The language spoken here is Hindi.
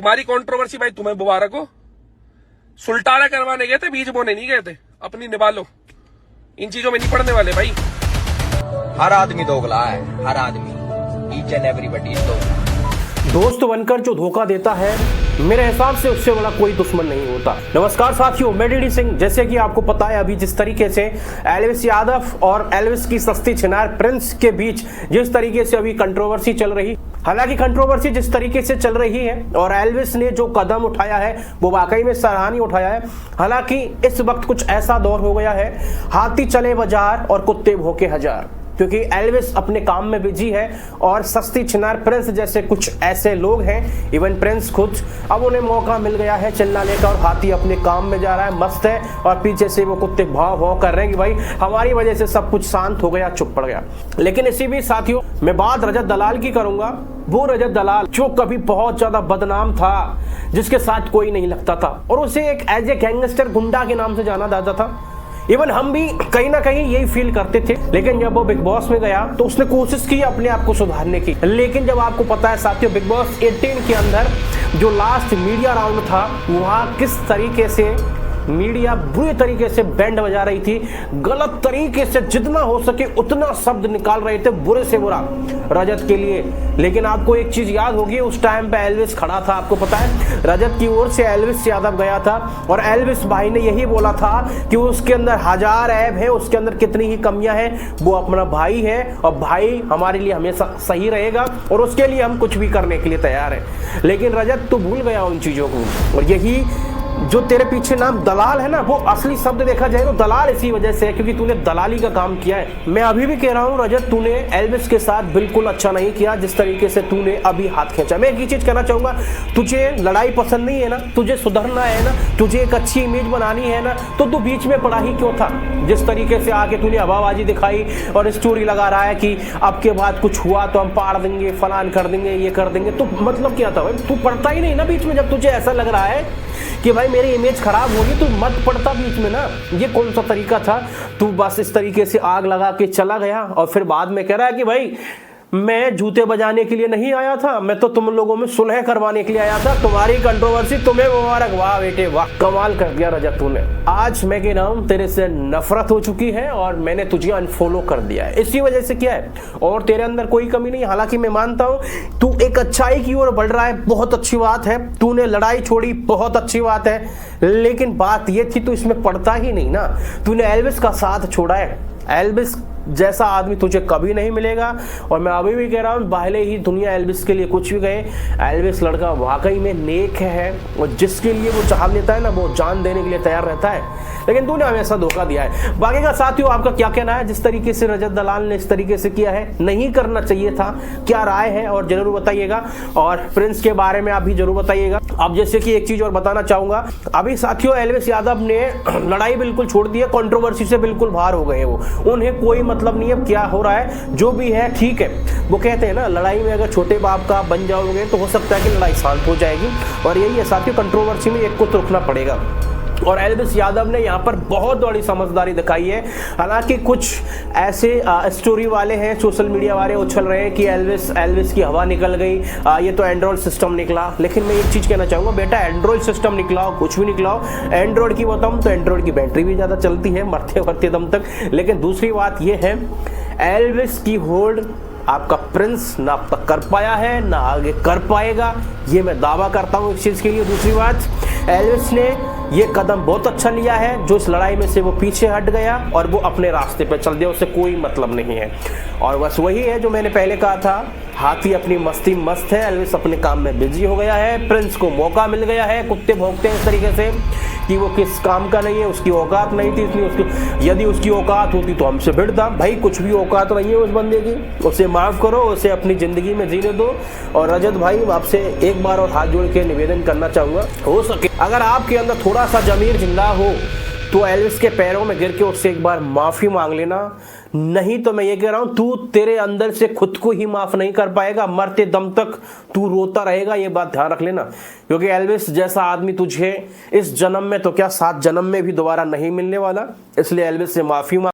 तुम्हारी कंट्रोवर्सी भाई तुम्हें मुबारक हो। सुल्ताना करवाने गए थे, बीज बोने नहीं गए थे। अपनी निभा लो, इन चीजों में नहीं पड़ने वाले भाई। हर आदमी दोगला है, हर आदमी, ईच एंड एवरीबॉडी इज दोगला। दोस्त बनकर जो धोखा देता है, मेरे हिसाब से उससे बड़ा कोई दुश्मन नहीं होता। नमस्कार साथियों, मैं डीडी सिंह। जैसे कि आपको पता है, अभी जिस तरीके से एल्विस यादव और एल्विस की सस्ती छिनार प्रिंस के बीच जिस तरीके से अभी कंट्रोवर्सी चल रही, हालांकि कंट्रोवर्सी जिस तरीके से चल रही है और एल्विस ने जो कदम उठाया है वो वाकई में सराहनीय उठाया है। हालांकि इस वक्त कुछ ऐसा दौर हो गया है, हाथी चले बाजार और कुत्ते भौंके हजार, क्योंकि एल्विस अपने काम में बिजी है और सस्ती छिनार प्रिंस जैसे कुछ ऐसे लोग हैं, इवन प्रिंस खुद, अब उन्हें मौका मिल गया है चिल्लाने का और हाथी अपने काम में जा रहा है, मस्त है। और पीछे से वो कुत्ते भाव भाव कर रहे हैं कि भाई हमारी वजह से सब कुछ शांत हो गया, चुप पड़ गया। लेकिन इसी भी साथियों, मैं बात रजत दलाल की करूंगा। वो रजत दलाल जो कभी बहुत ज्यादा बदनाम था, जिसके साथ कोई नहीं लगता था और उसे एक एज ए गैंगस्टर गुंडा के नाम से जाना जाता था। इवन हम भी कहीं ना कहीं यही फील करते थे। लेकिन जब वो बिग बॉस में गया तो उसने कोशिश की अपने आप को सुधारने की। लेकिन जब आपको पता है साथियों, बिग बॉस 18 के अंदर जो लास्ट मीडिया राउंड था, वहां किस तरीके से मीडिया बुरी तरीके से बैंड बजा रही थी, गलत तरीके से जितना हो सके उतना शब्द निकाल रहे थे, बुरे से बुरा रजत के लिए। लेकिन आपको एक चीज याद होगी, उस टाइम पे एल्विस खड़ा था, आपको पता है, रजत की ओर से एल्विस यादव गया था और एल्विस भाई ने यही बोला था कि उसके अंदर हजार ऐब है, उसके अंदर कितनी ही कमियां हैं, वो अपना भाई है और भाई हमारे लिए हमेशा सही रहेगा और उसके लिए हम कुछ भी करने के लिए तैयार है। लेकिन रजत तो भूल गया उन चीजों को। और यही जो तेरे पीछे नाम दलाल है ना, वो असली शब्द देखा जाए तो दलाल इसी वजह से है क्योंकि तूने दलाली का काम किया है। मैं अभी भी कह रहा हूं रजत, तूने एल्विस के साथ बिल्कुल अच्छा नहीं किया जिस तरीके से तूने अभी हाथ खींचा। मैं एक ही चीज कहना चाहूंगा, तुझे लड़ाई पसंद नहीं है ना, तुझे सुधरना है ना, तुझे एक अच्छी इमेज बनानी है ना, तो तू बीच में पड़ा ही क्यों था? जिस तरीके से आके तूने हवाबाजी दिखाई और स्टोरी लगा रहा है कि अब के बाद कुछ हुआ तो हम पाड़ देंगे, फलान कर देंगे, ये कर देंगे, तो मतलब क्या था भाई? तू पढ़ता ही नहीं ना बीच में। जब तुझे ऐसा लग रहा है कि भाई मेरी इमेज खराब होगी तो मत पड़ता बीच में ना। ये कौन सा तरीका था? तू बस इस तरीके से आग लगा के चला गया और फिर बाद में कह रहा है कि भाई मैं जूते बजाने के लिए नहीं आया था, मैं तो तुम लोगों में सुलह करवाने के लिए आया था। तुम्हारी कंट्रोवर्सी, तुम्हें मुबारक। वाह बेटे वाह, कमाल कर दिया रजत तूने। आज मैं कह रहा हूं तेरे से नफरत हो चुकी है और मैंने तुझे अनफॉलो कर दिया है। इसी वजह से क्या है, और तेरे अंदर कोई कमी नहीं। हालांकि मैं मानता हूं तू एक अच्छाई की ओर बढ़ रहा है, बहुत अच्छी बात है। तूने लड़ाई छोड़ी, बहुत अच्छी बात है। लेकिन बात ये थी, तू इसमें पड़ता ही नहीं ना। तूने एल्विस का साथ छोड़ा है। एल्विस जैसा आदमी तुझे कभी नहीं मिलेगा। और मैं अभी भी कह रहा हूँ, पहले ही दुनिया एल्विस के लिए कुछ भी गए, एल्विस लड़का वाकई में नेक है और जिसके लिए वो चाह लेता है ना, वो जान देने के लिए तैयार रहता है। लेकिन तूने हमेशा धोखा दिया है। बाकी का साथियों, आपका क्या कहना है? जिस तरीके से रजत दलाल ने इस तरीके से किया है, नहीं करना चाहिए था, क्या राय है और जरूर बताइएगा। और प्रिंस के बारे में आप भी जरूर बताइएगा। अब जैसे कि एक चीज और बताना चाहूंगा, अभी साथियों एल्विस यादव ने लड़ाई बिल्कुल छोड़ दी है, कंट्रोवर्सी से बिल्कुल बाहर हो गए। वो उन्हें कोई मतलब नहीं है क्या हो रहा है, जो भी है ठीक है। वो कहते हैं ना, लड़ाई में अगर छोटे बाप का बन जाओगे तो हो सकता है कि लड़ाई शांत हो जाएगी। और यही है साथियों, कंट्रोवर्सी में एक को तो रुकना पड़ेगा। और एल्विस यादव ने यहाँ पर बहुत बड़ी समझदारी दिखाई है। हालांकि कुछ ऐसे स्टोरी वाले हैं, सोशल मीडिया वाले उछल रहे हैं कि एल्विस की हवा निकल गई, ये तो एंड्रॉयड सिस्टम निकला। लेकिन मैं एक चीज़ कहना चाहूँगा, बेटा एंड्रॉयड सिस्टम निकला हो, कुछ भी निकला हो, एंड्रॉयड की बताऊँ तो एंड्रॉयड की बैटरी भी ज़्यादा चलती है मरते मरते दम तक। लेकिन दूसरी बात ये है, एल्विस की होल्ड आपका प्रिंस ना अब तक कर पाया है, ना आगे कर पाएगा, ये मैं दावा करता हूँ इस चीज़ के लिए। दूसरी बात, एल्विस ने ये कदम बहुत अच्छा लिया है, जो इस लड़ाई में से वो पीछे हट गया और वो अपने रास्ते पे चल दिया, उससे कोई मतलब नहीं है। और बस वही है जो मैंने पहले कहा था, हाथी अपनी मस्ती मस्त है, एल्विस अपने काम में बिजी हो गया है, प्रिंस को मौका मिल गया है। कुत्ते भौंकते हैं इस तरीके से कि वो किस काम का नहीं है, उसकी औकात नहीं थी, इसलिए उसकी, यदि उसकी औकात होती तो हमसे भिड़ता। भाई कुछ भी औकात नहीं है उस बंदे की, उसे माफ़ करो, उसे अपनी ज़िंदगी में जीने दो। और रजत भाई, आपसे एक बार और हाथ जोड़ के निवेदन करना चाहूँगा, हो सके अगर आपके अंदर थोड़ा सा ज़मीर जिंदा हो तो एल्विस के पैरों में गिर के उससे एक बार माफ़ी मांग लेना। नहीं तो मैं ये कह रहा हूं, तू तेरे अंदर से खुद को ही माफ नहीं कर पाएगा, मरते दम तक तू रोता रहेगा, ये बात ध्यान रख लेना। क्योंकि एल्विस जैसा आदमी तुझे इस जन्म में तो क्या 7 जन्म में भी दोबारा नहीं मिलने वाला। इसलिए एल्विस से माफी मांग।